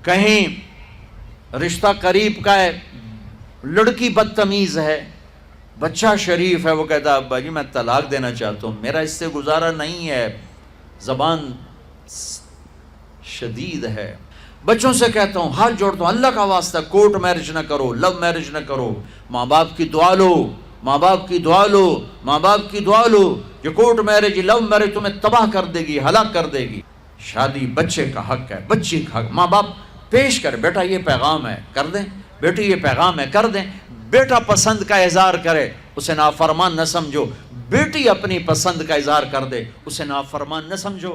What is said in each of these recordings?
کہیں رشتہ قریب کا ہے، لڑکی بدتمیز ہے، بچہ شریف ہے، وہ کہتا ہے ابا جی میں طلاق دینا چاہتا ہوں، میرا اس سے گزارا نہیں ہے، زبان شدید ہے۔ بچوں سے کہتا ہوں، ہاتھ جوڑتا ہوں، اللہ کا واسطہ کورٹ میرج نہ کرو، لو میرج نہ کرو، ماں باپ کی دعا لو، ماں باپ کی دعا لو، ماں باپ کی دعا لو، یہ کورٹ میرج لو میرج تمہیں تباہ کر دے گی، ہلاک کر دے گی۔ شادی بچے کا حق ہے، بچی کا حق، ماں باپ پیش کر، بیٹا یہ پیغام ہے، کر دیں، بیٹی یہ پیغام ہے، کر دیں۔ بیٹا پسند کا اظہار کرے، اسے نافرمان نہ سمجھو، بیٹی اپنی پسند کا اظہار کر دے، اسے نافرمان نہ سمجھو۔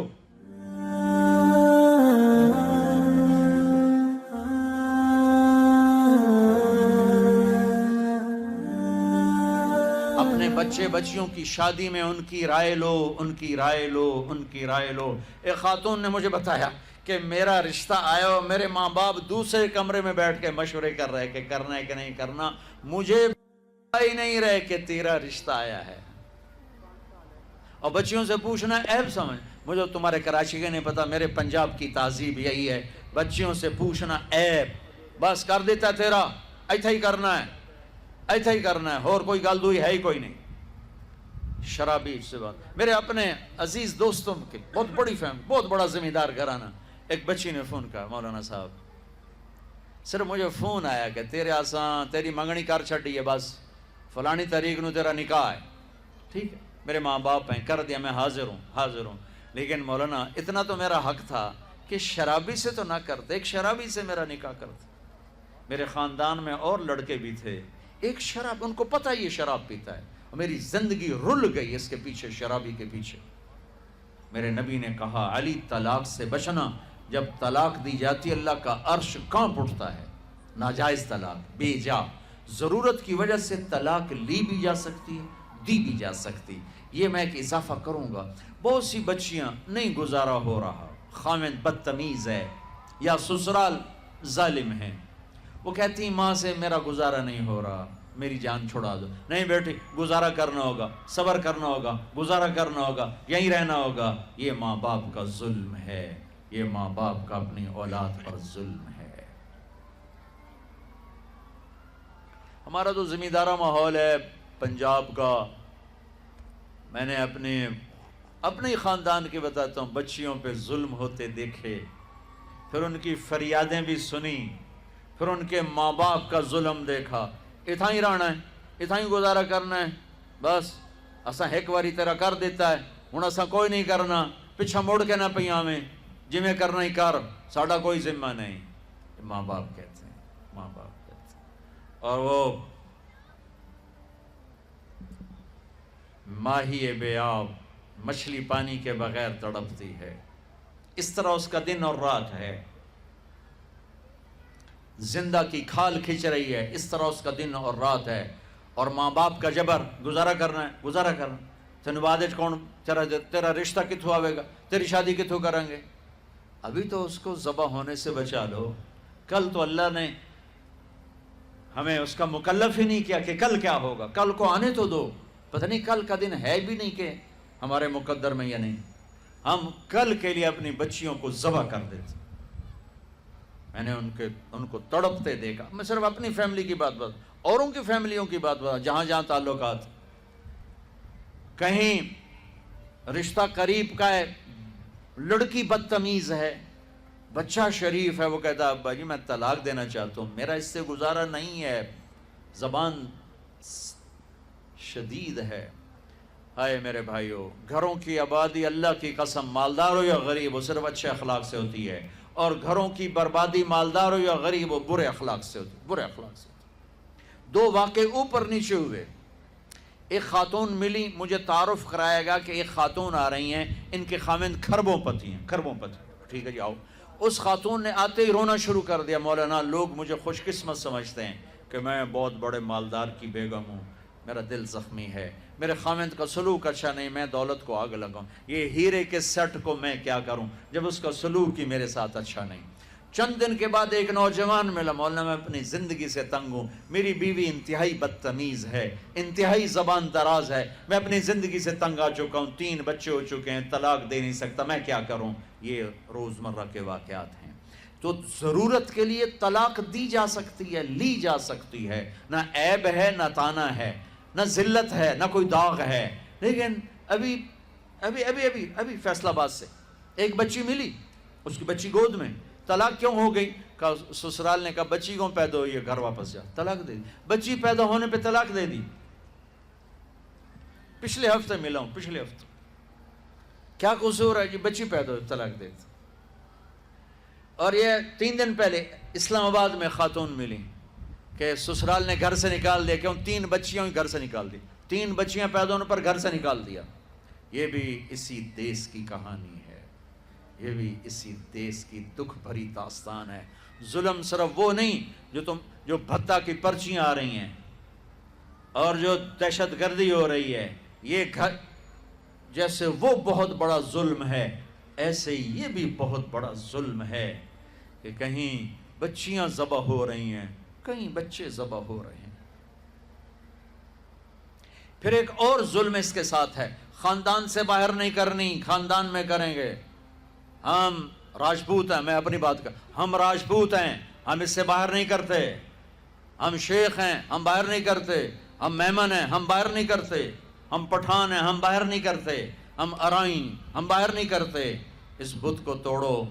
اپنے بچے بچیوں کی شادی میں ان کی رائے لو، ان کی رائے لو، ان کی رائے لو۔ ایک خاتون نے مجھے بتایا کہ میرا رشتہ آیا اور میرے ماں باپ دوسرے کمرے میں بیٹھ کے مشورے کر رہے کہ کرنا ہے کہ نہیں کرنا، مجھے پتہ ہی نہیں رہے کہ تیرا رشتہ آیا ہے۔ اور بچیوں سے پوچھنا عیب سمجھ، مجھے تمہارے کراچی کے نہیں پتا، میرے پنجاب کی تہذیب یہی ہے، بچیوں سے پوچھنا عیب، بس کر دیتا تیرا، ایتھا ہی کرنا ہے، ایتھا ہی کرنا ہے، اور کوئی گل دوئی ہے ہی کوئی نہیں۔ شرابی سے بات، میرے اپنے عزیز دوستوں کے بہت بڑی فیملی، بہت بڑا ذمہ دار گھرانہ، ایک بچی نے فون کہا، مولانا صاحب صرف مجھے فون آیا کہ تیرے آسان تیری منگنی کر چھٹی ہے، بس فلانی تاریخ نو تیرا نکاح ہے، ٹھیک ہے میرے ماں باپ ہیں، کر دیا، میں حاضر ہوں، لیکن مولانا اتنا تو میرا حق تھا کہ شرابی سے تو نہ کرتے، ایک شرابی سے میرا نکاح کرتے۔ میرے خاندان میں اور لڑکے بھی تھے، ایک شراب، ان کو پتہ یہ شراب پیتا ہے، اور میری زندگی رل گئی اس کے پیچھے، شرابی کے پیچھے۔ میرے نبی نے کہا علی طلاق سے بچنا، جب طلاق دی جاتی اللہ کا عرش کانپ اٹھتا ہے۔ ناجائز طلاق، بے جا، ضرورت کی وجہ سے طلاق لی بھی جا سکتی ہے، دی بھی جا سکتی۔ یہ میں ایک اضافہ کروں گا، بہت سی بچیاں نہیں گزارا ہو رہا، خاوند بدتمیز ہے یا سسرال ظالم ہے، وہ کہتی ہیں ماں سے میرا گزارا نہیں ہو رہا، میری جان چھڑا دو۔ نہیں بیٹی، گزارا کرنا ہوگا، صبر کرنا ہوگا، گزارا کرنا ہوگا، یہیں رہنا ہوگا۔ یہ ماں باپ کا ظلم ہے، یہ ماں باپ کا اپنی اولاد پر ظلم ہے۔ ہمارا تو ذمہ دارہ ماحول ہے پنجاب کا، میں نے اپنے خاندان کی بتاتا ہوں، بچیوں پہ ظلم ہوتے دیکھے، پھر ان کی فریادیں بھی سنی، پھر ان کے ماں باپ کا ظلم دیکھا۔ اتھا ہی رہنا ہے، اتھا ہی گزارا کرنا ہے، بس اساں ایک واری تیرا کر دیتا ہے، ہن اساں کوئی نہیں کرنا، پچھا مڑ کے نہ پئیاں میں، جی میں کرنا ہی کر، ساڈا کوئی ذمہ نہیں۔ ماں باپ کہتے ہیں، ماں باپ کہتے ہیں۔ اور وہ ماہی بے آب، مچھلی پانی کے بغیر تڑپتی ہے، اس طرح اس کا دن اور رات ہے۔ زندہ کی کھال کھچ رہی ہے، اس طرح اس کا دن اور رات ہے۔ اور ماں باپ کا جبر، گزارا کرنا ہے، گزارا کرنا، تینوں بعد کون تیرا رشتہ کتوں آئے گا، تیری شادی کتوں کریں گے؟ ابھی تو اس کو ذبح ہونے سے بچا لو، کل تو اللہ نے ہمیں اس کا مکلف ہی نہیں کیا کہ کل کیا ہوگا، کل کو آنے تو دو، پتہ نہیں کل کا دن ہے بھی نہیں کہ ہمارے مقدر میں یا نہیں۔ ہم کل کے لیے اپنی بچیوں کو ذبح کر دیتے۔ میں نے ان کو تڑپتے دیکھا، میں صرف اپنی فیملی کی بات اوروں کی فیملیوں کی بات جہاں جہاں تعلقات، کہیں رشتہ قریب کا ہے، لڑکی بدتمیز ہے، بچہ شریف ہے، وہ کہتا ہے ابا جی میں طلاق دینا چاہتا ہوں، میرا اس سے گزارا نہیں ہے، زبان شدید ہے۔ ہائے میرے بھائیو، گھروں کی آبادی اللہ کی قسم، مالدار ہو یا غریب ہو، صرف اچھے اخلاق سے ہوتی ہے، اور گھروں کی بربادی مالدار ہو یا غریب ہو برے اخلاق سے ہوتی ہے، برے اخلاق سے ہوتی ہے۔ دو واقعے اوپر نیچے ہوئے، ایک خاتون ملی، مجھے تعارف کرایا گا کہ ایک خاتون آ رہی ہیں، ان کے خاوند کھربوں پتی ہیں، کھربوں پتی، ٹھیک ہے جی آؤ۔ اس خاتون نے آتے ہی رونا شروع کر دیا، مولانا لوگ مجھے خوش قسمت سمجھتے ہیں کہ میں بہت بڑے مالدار کی بیگم ہوں، میرا دل زخمی ہے، میرے خاوند کا سلوک اچھا نہیں، میں دولت کو آگ لگاؤں، یہ ہیرے کے سیٹ کو میں کیا کروں جب اس کا سلوک ہی میرے ساتھ اچھا نہیں۔ چند دن کے بعد ایک نوجوان ملا، مولانا میں اپنی زندگی سے تنگ ہوں، میری بیوی انتہائی بدتمیز ہے، انتہائی زبان دراز ہے، میں اپنی زندگی سے تنگ آ چکا ہوں، 3 بچے ہو چکے ہیں، طلاق دے نہیں سکتا، میں کیا کروں؟ یہ روزمرہ کے واقعات ہیں۔ تو ضرورت کے لیے طلاق دی جا سکتی ہے، لی جا سکتی ہے، نہ عیب ہے نہ تانا ہے، نہ ذلت ہے نہ کوئی داغ ہے. لیکن ابھی فیصل آباد سے ایک بچی ملی، اس کی بچی گود میں، طلاق کیوں ہو گئی؟ کہا سسرال نے کہا بچی کیوں پیدا ہوئی ہے، گھر واپس جا. طلاق دے دی. بچی پیدا ہونے پہ طلاق دے دی. پچھلے ہفتے ملا ہوں، پچھلے ہفتے. کیا قصور ہے جی؟ بچی پیدا ہوئی طلاق دے دی. اور یہ 3 دن پہلے اسلام آباد میں خاتون ملی کہ سسرال نے گھر سے نکال دیا. کیوں؟ 3 بچیاں گھر سے نکال دی. 3 بچیاں پیدا ہونے پر گھر سے نکال دیا. یہ بھی اسی دیس کی کہانی ہے، یہ بھی اسی دیس کی دکھ بھری داستان ہے. ظلم صرف وہ نہیں جو بھتہ کی پرچیاں آ رہی ہیں اور جو دہشت گردی ہو رہی ہے، یہ گھر جیسے وہ بہت بڑا ظلم ہے، ایسے یہ بھی بہت بڑا ظلم ہے کہ کہیں بچیاں ذبح ہو رہی ہیں، کہیں بچے ذبح ہو رہے ہیں. پھر ایک اور ظلم اس کے ساتھ ہے، خاندان سے باہر نہیں کرنی، خاندان میں کریں گے. ہم راجپوت ہیں، میں اپنی بات کر، ہم راجپوت ہیں، ہم اس سے باہر نہیں کرتے. ہم شیخ ہیں، ہم باہر نہیں کرتے. ہم میمن ہیں، ہم باہر نہیں کرتے. ہم پٹھان ہیں، ہم باہر نہیں کرتے. ہم ارائن، ہم باہر نہیں کرتے. اس بت کو توڑو.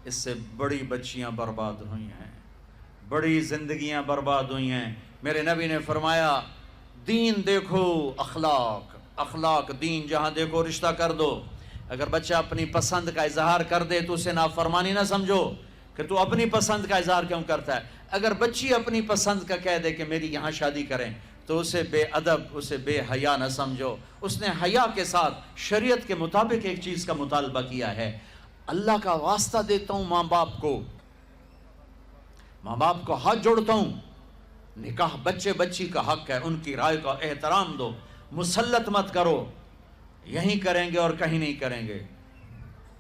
اس سے بڑی بچیاں برباد ہوئی ہیں، بڑی زندگیاں برباد ہوئی ہیں. میرے نبی نے فرمایا دین دیکھو، اخلاق، اخلاق دین جہاں دیکھو رشتہ کر دو. اگر بچہ اپنی پسند کا اظہار کر دے تو اسے نافرمانی نہ سمجھو کہ تو اپنی پسند کا اظہار کیوں کرتا ہے. اگر بچی اپنی پسند کا کہہ دے کہ میری یہاں شادی کریں تو اسے بے ادب، اسے بے حیا نہ سمجھو. اس نے حیا کے ساتھ شریعت کے مطابق ایک چیز کا مطالبہ کیا ہے. اللہ کا واسطہ دیتا ہوں ماں باپ کو ہاتھ جوڑتا ہوں، نکاح بچی کا حق ہے، ان کی رائے کا احترام دو، مسلط مت کرو. یہیں کریں گے اور کہیں نہیں کریں گے.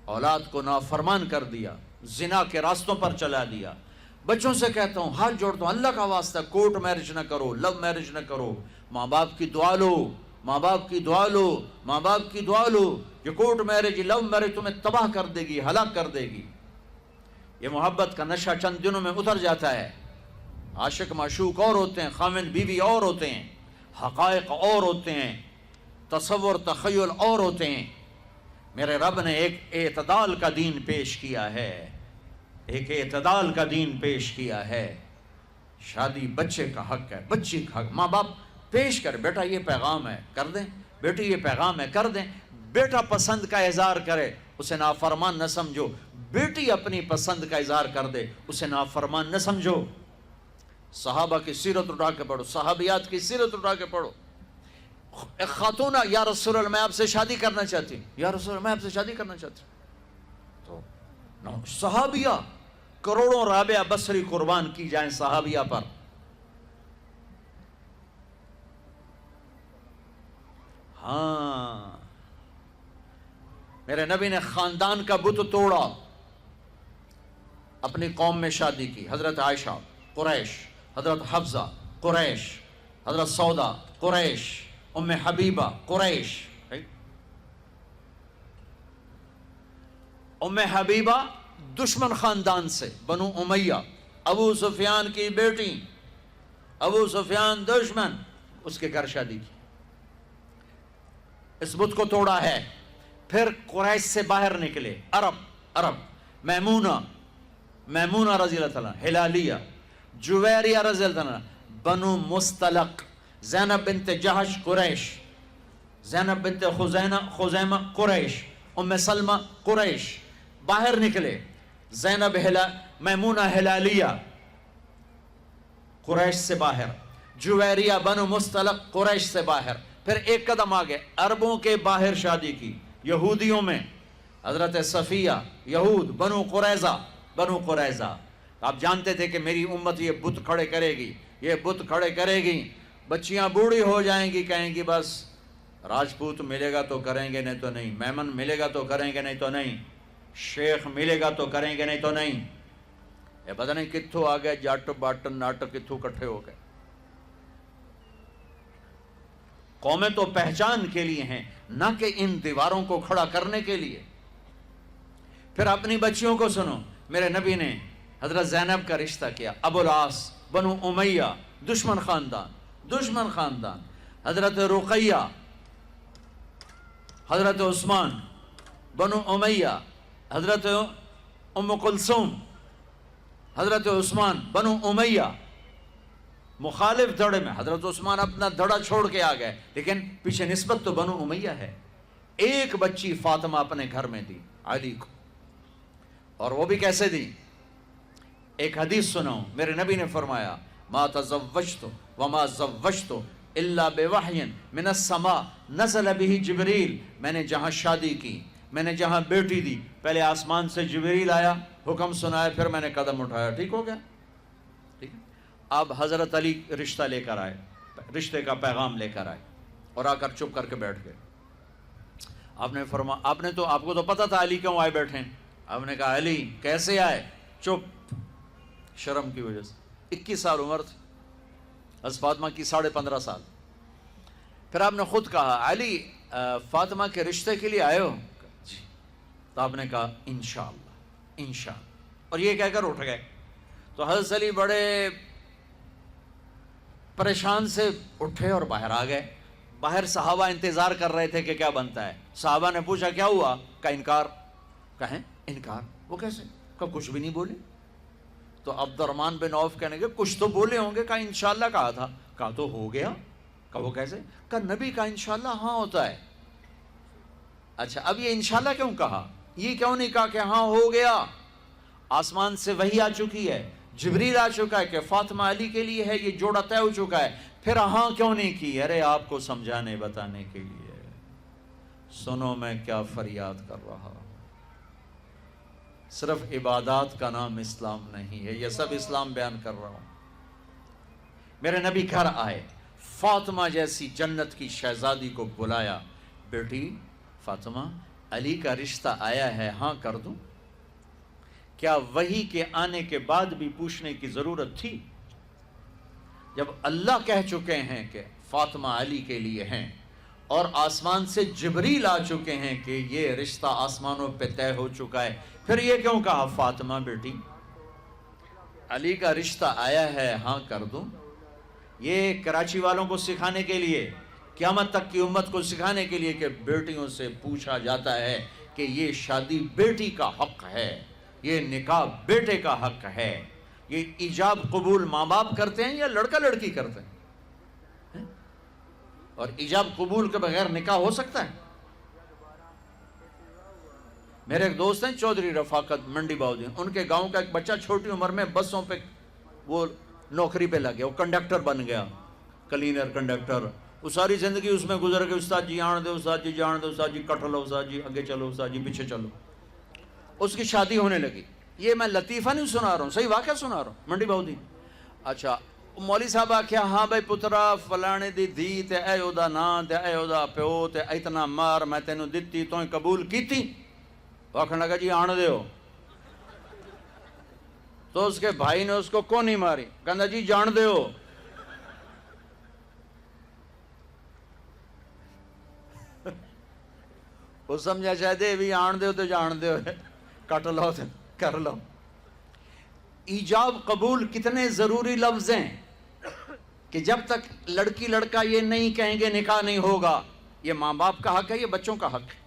اولاد کو نافرمان کر دیا، زنا کے راستوں پر چلا دیا. بچوں سے کہتا ہوں، ہاتھ جوڑتا ہوں، اللہ کا واسطہ کورٹ میرج نہ کرو، لو میرج نہ کرو. ماں باپ کی دعا لو، ماں باپ کی دعا لو، ماں باپ کی دعا لو. یہ کورٹ میرج، لو میرج تمہیں تباہ کر دے گی، ہلاک کر دے گی. یہ محبت کا نشہ چند دنوں میں اتر جاتا ہے. عاشق معشوق اور ہوتے ہیں، خاوند بیوی اور ہوتے ہیں، حقائق اور ہوتے ہیں، تصور تخیل اور ہوتے ہیں. میرے رب نے ایک اعتدال کا دین پیش کیا ہے، ایک اعتدال کا دین پیش کیا ہے. شادی بچے کا حق ہے، بچی کا حق. ماں باپ پیش کر، بیٹا یہ پیغام ہے، کر دیں. بیٹی یہ پیغام ہے، کر دیں. بیٹا پسند کا اظہار کرے، اسے نافرمان نہ سمجھو. بیٹی اپنی پسند کا اظہار کر دے، اسے نافرمان نہ سمجھو. صحابہ کی سیرت اٹھا کے پڑھو، صحابیات کی سیرت اٹھا کے پڑھو. ایک خاتون، یا رسول اللہ میں آپ سے شادی کرنا چاہتی ہوں، یا رسول اللہ میں آپ سے شادی کرنا چاہتی ہوں. تو صحابیہ کروڑوں رابعہ بصری قربان کی جائیں صحابیہ پر. ہاں، میرے نبی نے خاندان کا بت توڑا، اپنی قوم میں شادی کی. حضرت عائشہ قریش، حضرت حفصہ قریش، حضرت سودا قریش، ام حبیبہ قریش. ام حبیبہ دشمن خاندان سے، بنو امیہ، ابو سفیان کی بیٹی، ابو سفیان دشمن، اس کے گھر شادی کی. اس بت کو توڑا ہے. پھر قریش سے باہر نکلے عرب، میمونہ رضی اللہ تعالیٰ، ہلالیہ، جویریہ رضی اللہ تعالیٰ، بنو مستلق، زینب بنت جہش قریش، زینب بنت خزیمہ قریش، ام سلمہ قریش. باہر نکلے. زینب میمونہ ہلالیہ قریش سے باہر، جویریہ بنو مستلق قریش سے باہر. پھر ایک قدم آگے عربوں کے باہر شادی کی، یہودیوں میں. حضرت صفیہ، یہود، بنو قریظہ. آپ جانتے تھے کہ میری امت یہ بت کھڑے کرے گی، یہ بت کھڑے کرے گی. بچیاں بوڑھی ہو جائیں گی، کہیں گی بس راجپوت ملے گا تو کریں گے نہیں تو نہیں، میمن ملے گا تو کریں گے نہیں تو نہیں، شیخ ملے گا تو کریں گے نہیں تو نہیں. یہ پتہ نہیں کتھوں آ گئے جٹ بٹ نٹ، کتھوں کٹھے ہو گئے. قومیں تو پہچان کے لیے ہیں، نہ کہ ان دیواروں کو کھڑا کرنے کے لیے. پھر اپنی بچیوں کو سنو. میرے نبی نے حضرت زینب کا رشتہ کیا، ابو العاص بنو امیہ دشمن خاندان، حضرت رقیہ، حضرت عثمان بنو امیہ، حضرت ام کلثوم، حضرت عثمان بنو امیہ، مخالف دھڑے میں حضرت عثمان اپنا دھڑا چھوڑ کے آ گئے، لیکن پیچھے نسبت تو بنو امیہ ہے۔ ایک بچی فاطمہ اپنے گھر میں دی علی کو، اور وہ بھی کیسے دی؟ ایک حدیث سنو، میرے نبی نے فرمایا ما تزوجت وما زوجت الا بوحی من السماء نزل به جبریل، میں نے جہاں شادی کی، میں نے جہاں بیٹی دی، پہلے آسمان سے جبریل آیا، حکم سنایا، پھر میں نے قدم اٹھایا، ٹھیک ہو گیا؟ ٹھیک ہے۔ اب حضرت علی رشتہ لے کر آئے، رشتے کا پیغام لے کر آئے، اور آ کر چپ کر کے بیٹھ گئے۔ آپ نے فرمایا، آپ کو تو پتہ تھا علی کیوں آئے بیٹھے ہیں، آپ نے کہا علی کیسے آئے؟ چپ، شرم کی وجہ سے۔ 21 سال عمر تھی حضرت فاطمہ کی، 15.5 سال۔ پھر آپ نے خود کہا علی فاطمہ کے رشتے کے لیے آئے ہو؟ جی۔ تو آپ نے کہا انشاءاللہ انشاءاللہ، اور یہ کہہ کر اٹھ گئے۔ تو حضرت علی بڑے پریشان سے اٹھے اور باہر آ گئے۔ باہر صحابہ انتظار کر رہے تھے کہ کیا بنتا ہے۔ صحابہ نے پوچھا کیا ہوا؟ کہا انکار۔ کہیں انکار؟ وہ کیسے؟ کہا کچھ بھی نہیں بولے۔ تو عبد الرحمن بن عوف کہنے کے کچھ تو بولے ہوں گے۔ کہا انشاءاللہ کہا تھا۔ کہا تو ہو گیا۔ کہا وہ کیسے؟ کہا نبی کا انشاءاللہ ہاں ہوتا ہے۔ اچھا اب یہ انشاءاللہ کیوں کہا؟ یہ کیوں نہیں کہا کہ ہاں ہو گیا؟ آسمان سے وحی آ چکی ہے، جبریل آ چکا ہے کہ فاطمہ علی کے لیے ہے، یہ جوڑا طے ہو چکا ہے، پھر ہاں کیوں نہیں کی؟ ارے آپ کو سمجھانے بتانے کے لیے۔ سنو میں کیا فریاد کر رہا ہوں، صرف عبادات کا نام اسلام نہیں ہے، یہ سب اسلام بیان کر رہا ہوں۔ میرے نبی گھر آئے، فاطمہ جیسی جنت کی شہزادی کو بلایا، بیٹی فاطمہ علی کا رشتہ آیا ہے، ہاں کر دوں؟ کیا وحی کے آنے کے بعد بھی پوچھنے کی ضرورت تھی؟ جب اللہ کہہ چکے ہیں کہ فاطمہ علی کے لیے ہیں، اور آسمان سے جبریل آ چکے ہیں کہ یہ رشتہ آسمانوں پہ طے ہو چکا ہے، پھر یہ کیوں کہا فاطمہ بیٹی علی کا رشتہ آیا ہے، ہاں کر دوں؟ یہ کراچی والوں کو سکھانے کے لیے، قیامت تک کی امت کو سکھانے کے لیے کہ بیٹیوں سے پوچھا جاتا ہے کہ یہ شادی بیٹی کا حق ہے، یہ نکاح بیٹے کا حق ہے۔ یہ ایجاب قبول ماں باپ کرتے ہیں یا لڑکا لڑکی کرتے ہیں؟ اور ایجاب قبول کے بغیر نکاح ہو سکتا ہے؟ میرے ایک دوست ہیں چودھری رفاقت منڈی باؤدین، ان کے گاؤں کا ایک بچہ چھوٹی عمر میں بسوں پہ وہ نوکری پہ لگ گیا، وہ کنڈکٹر بن گیا، کلینر کنڈکٹر۔ وہ ساری زندگی اس میں گزر گئی، استاد جی آن دے، استاد جی جان دے، استاد جی کٹ لو، استاد جی آگے چلو، استاد جی پیچھے چلو۔ اس کی شادی ہونے لگی، یہ میں لطیفہ نہیں سنا رہا ہوں، صحیح واقعہ سنا رہا ہوں، منڈی باؤدین۔ اچھا مولوی صاحب آکھیا ہاں بھائی پترا فلانے دی دھی تے اے او دا نام تے اے او دا پیو تے اتنا مار میں تینوں دتی تو قبول کیتی؟ وہ آکھن لگا جی آن دیو۔ تو اس کے بھائی نے اس کو کون نہیں ماری، کہندا جی جان دیو۔ وہ سمجھا چاہتے بھی آن دیو تو جان دیو، کٹ لو تو کر لو۔ ایجاب قبول کتنے ضروری لفظ ہیں کہ جب تک لڑکی لڑکا یہ نہیں کہیں گے نکاح نہیں ہوگا۔ یہ ماں باپ کا حق ہے، یہ بچوں کا حق ہے۔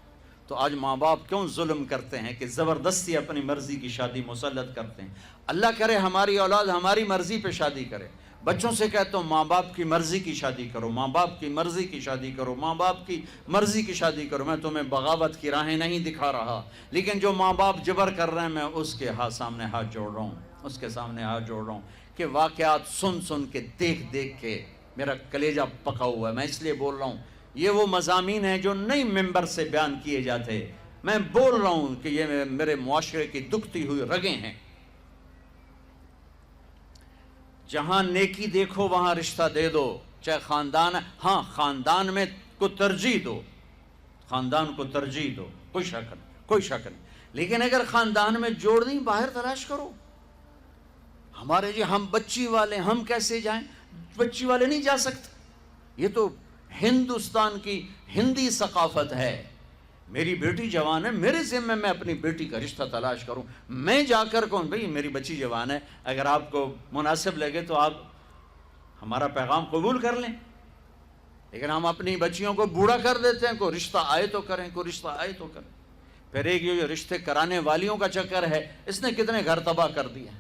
تو آج ماں باپ کیوں ظلم کرتے ہیں کہ زبردستی اپنی مرضی کی شادی مسلط کرتے ہیں؟ اللہ کرے ہماری اولاد ہماری مرضی پہ شادی کرے۔ بچوں سے کہتا ہوں ماں باپ کی مرضی کی شادی کرو، ماں باپ کی مرضی کی شادی کرو، ماں باپ کی مرضی کی شادی کرو۔ میں تمہیں بغاوت کی راہیں نہیں دکھا رہا، لیکن جو ماں باپ جبر کر رہے ہیں میں اس کے سامنے ہاتھ جوڑ رہا ہوں، اس کے سامنے ہاتھ جوڑ رہا ہوں کہ واقعات سن سن کے دیکھ دیکھ کے میرا کلیجہ پکا ہوا ہے۔ میں اس لیے بول رہا ہوں، یہ وہ مضامین ہیں جو نئی ممبر سے بیان کیے جاتے، میں بول رہا ہوں کہ یہ میرے معاشرے کی دکھتی ہوئی رگیں ہیں۔ جہاں نیکی دیکھو وہاں رشتہ دے دو، چاہے خاندان، ہاں خاندان میں کو ترجیح دو، خاندان کو ترجیح دو، کوئی شک نہیں، کوئی شک نہیں، لیکن اگر خاندان میں جوڑ نہیں باہر تلاش کرو۔ ہمارے جی ہم بچی والے، ہم کیسے جائیں؟ بچی والے نہیں جا سکتے، یہ تو ہندوستان کی ہندی ثقافت ہے۔ میری بیٹی جوان ہے، میرے ذمہ میں اپنی بیٹی کا رشتہ تلاش کروں، میں جا کر کہوں بھئی میری بچی جوان ہے، اگر آپ کو مناسب لگے تو آپ ہمارا پیغام قبول کر لیں۔ لیکن ہم اپنی بچیوں کو بوڑھا کر دیتے ہیں، کوئی رشتہ آئے تو کریں، کوئی رشتہ آئے تو کریں۔ پھر ایک یہ رشتے کرانے والیوں کا چکر ہے، اس نے کتنے گھر تباہ کر دیے۔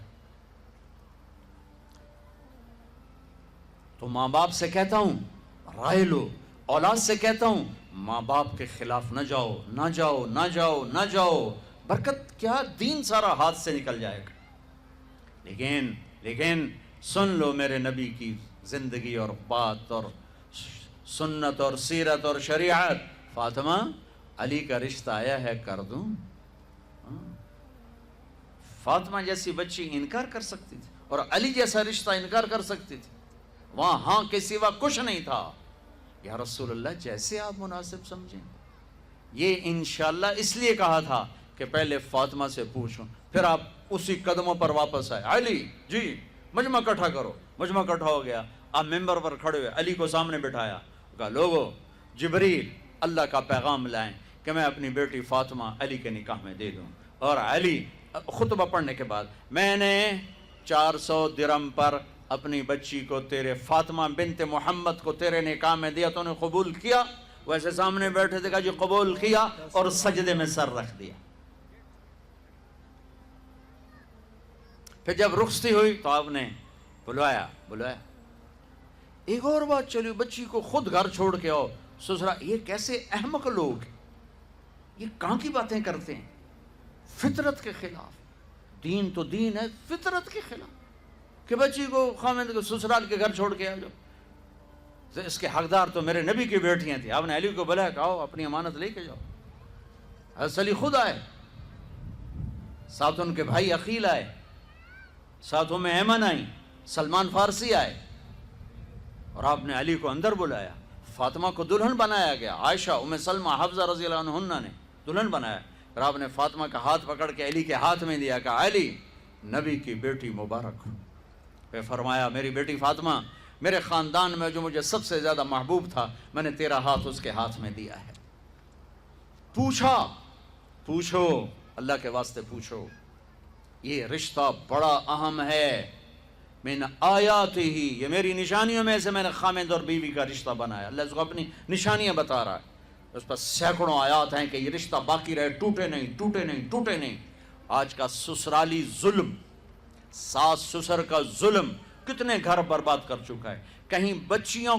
تو ماں باپ سے کہتا ہوں رائے لو، اولاد سے کہتا ہوں ماں باپ کے خلاف نہ جاؤ، نہ جاؤ، نہ جاؤ، نہ جاؤ، برکت کیا دین سارا ہاتھ سے نکل جائے گا۔ لیکن سن لو میرے نبی کی زندگی اور بات اور سنت اور سیرت اور شریعت، فاطمہ علی کا رشتہ آیا ہے کر دوں؟ فاطمہ جیسی بچی انکار کر سکتی تھی اور علی جیسا رشتہ انکار کر سکتی تھی؟ وہاں ہاں کے سوا کچھ نہیں تھا۔ یا رسول اللہ جیسے آپ مناسب سمجھیں۔ یہ انشاءاللہ اس لیے کہا تھا کہ پہلے فاطمہ سے پوچھوں، پھر آپ اسی قدموں پر واپس آئے۔ علی جی مجمع اکٹھا کرو، مجمع اکٹھا ہو گیا، آپ ممبر پر کھڑے ہوئے، علی کو سامنے بٹھایا، کہا لوگو جبریل اللہ کا پیغام لائیں کہ میں اپنی بیٹی فاطمہ علی کے نکاح میں دے دوں۔ اور علی خطبہ پڑھنے کے بعد میں نے 400 درہم پر اپنی بچی کو تیرے فاطمہ بنت محمد کو تیرے نکاح میں دیا، تو نے قبول کیا؟ ویسے سامنے بیٹھے تھے، کہا جی قبول کیا، اور سجدے میں سر رکھ دیا۔ پھر جب رخصتی ہوئی تو آپ نے بلوایا۔ ایک اور بات چلی، بچی کو خود گھر چھوڑ کے آؤ سسرا۔ یہ کیسے احمق لوگ ہیں، یہ کہاں کی باتیں کرتے ہیں؟ فطرت کے خلاف، دین تو دین ہے، فطرت کے خلاف کہ بچی کو خامد کو سسرال کے گھر چھوڑ کے آ جاؤ۔ اس کے حقدار تو میرے نبی کی بیٹیاں تھیں۔ آپ نے علی کو بلایا، کہا اپنی امانت لے کے جاؤ۔ حضرت علی خود آئے، ساتھ ان کے بھائی عقیل آئے، ساتھ میں ایمن آئی، سلمان فارسی آئے، اور آپ نے علی کو اندر بلایا۔ فاطمہ کو دلہن بنایا گیا، عائشہ، ام سلمہ، حفصہ رضی اللہ عنہن نے دلہن بنایا۔ اور آپ نے فاطمہ کا ہاتھ پکڑ کے علی کے ہاتھ میں دیا، کہا علی نبی کی بیٹی مبارک ہو۔ پھر فرمایا میری بیٹی فاطمہ، میرے خاندان میں جو مجھے سب سے زیادہ محبوب تھا، میں نے تیرا ہاتھ اس کے ہاتھ میں دیا ہے۔ پوچھو اللہ کے واسطے پوچھو، یہ رشتہ بڑا اہم ہے۔ من آیات ہی، یہ میری نشانیوں میں سے میں نے خامد اور بیوی کا رشتہ بنایا۔ اللہ اس کو اپنی نشانیاں بتا رہا ہے، اس پر سینکڑوں آیات ہیں کہ یہ رشتہ باقی رہے، ٹوٹے نہیں، ٹوٹے نہیں، ٹوٹے نہیں۔ آج کا سسرالی ظلم، ساس سسر کا ظلم کتنے گھر برباد کر چکا ہے۔ کہیں بچیوں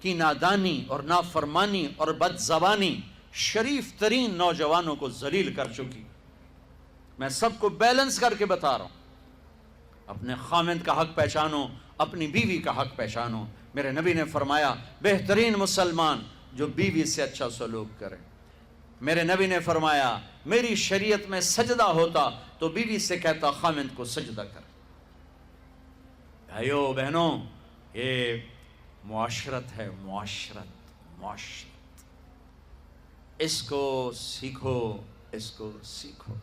کی نادانی اور نافرمانی اور بد زبانی شریف ترین نوجوانوں کو ذلیل کر چکی۔ میں سب کو بیلنس کر کے بتا رہا ہوں، اپنے خامند کا حق پہچانو، اپنی بیوی کا حق پہچانو۔ میرے نبی نے فرمایا بہترین مسلمان جو بیوی سے اچھا سلوک کرے۔ میرے نبی نے فرمایا میری شریعت میں سجدہ ہوتا تو بیوی سے کہتا خامند کو سجدہ کر۔ بھائیو بہنوں، یہ معاشرت ہے، معاشرت، اس کو سیکھو، اس کو سیکھو۔